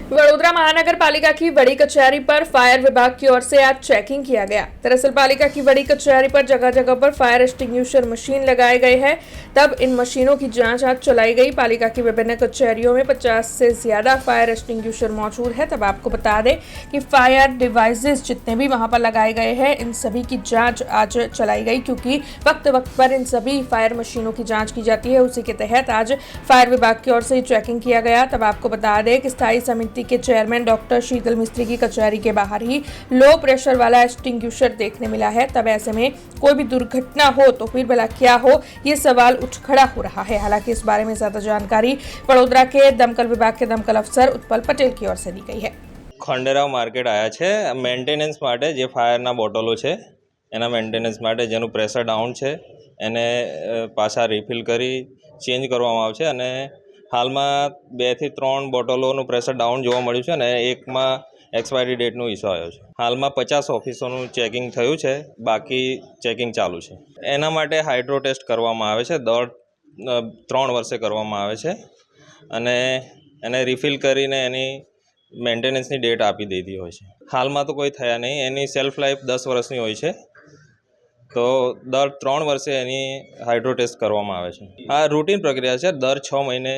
वडोदरा महानगर पालिका की बड़ी कचहरी पर फायर विभाग की ओर से आज चेकिंग किया गया। दरअसल पालिका की बड़ी कचहरी पर जगह जगह पर फायर एक्सटिंग्विशर मशीन लगाए गए हैं। तब इन मशीनों की जांच आज चलाई गई। पालिका की विभिन्न कचहरियों में 50 से ज्यादा फायर एक्सटिंग्विशर मौजूद है। तब आपको बता दें कि फायर डिवाइसेस जितने भी वहां पर लगाए गए हैं, इन सभी की जाँच आज चलाई गई, क्योंकि वक्त वक्त पर इन सभी फायर मशीनों की जाँच की जाती है। उसी के तहत आज फायर विभाग की ओर से चेकिंग किया गया। तब आपको बता दें कि स्थायी समिति के चेयरमैन डॉक्टर शीतल मिस्त्री की कचहरी के बाहर ही लो प्रेशर वाला एक्सटिंग्विशर देखने मिला है। तब ऐसे में कोई भी दुर्घटना हो तो फिर भला क्या हो, ये सवाल उठ खड़ा हो रहा है। हालांकि इस बारे में ज्यादा जानकारी वडोदरा के दमकल विभाग के दमकल अफसर उत्पल पटेल की ओर से दी गई है। खंडेराव मार्केट आया छे मेन्टेनन्स माटे जे फायरना बोटलो छे एना मेन्टेनन्स माटे जेनुं प्रेशर डाउन छे एने पाछा रिफिल करी चेन्ज करवामां आवशे अने हालमां 2 થી 3 બોટલોનું પ્રેશર ડાઉન જોવા મળ્યું છે અને એકમાં એક્સપાયરી ડેટનો ઇસ્યુ આવ્યો છે। હાલમાં 50 ઓફિસોનું ચેકિંગ થયું છે, બાકી ચેકિંગ ચાલુ છે। એના માટે હાઇડ્રો ટેસ્ટ કરવામાં આવે છે, દર 3 વર્ષે કરવામાં આવે છે અને એને રિફિલ કરીને એની મેન્ટેનન્સની ડેટ આપી દીધી હોય છે। હાલમાં તો કોઈ થયા નહીં, એની સેલ્ફ લાઈફ 10 વર્ષની હોય છે, તો દર 3 વર્ષે એની હાઇડ્રો ટેસ્ટ કરવામાં આવે છે। આ રૂટીન પ્રક્રિયા છે, દર 6 મહિને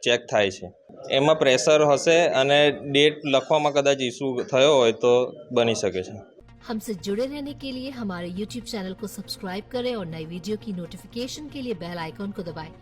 ચેક થાય છે। એમાં પ્રેશર હશે અને ડેટ લખવામાં કદાચ ઇસ્યુ થયો હોય તો બની શકે છે। हमसे जुड़े रहने के लिए हमारे YouTube चैनल को सब्सक्राइब करें और नई वीडियो की नोटिफिकेशन के लिए बेल आइकॉन को दबाएं।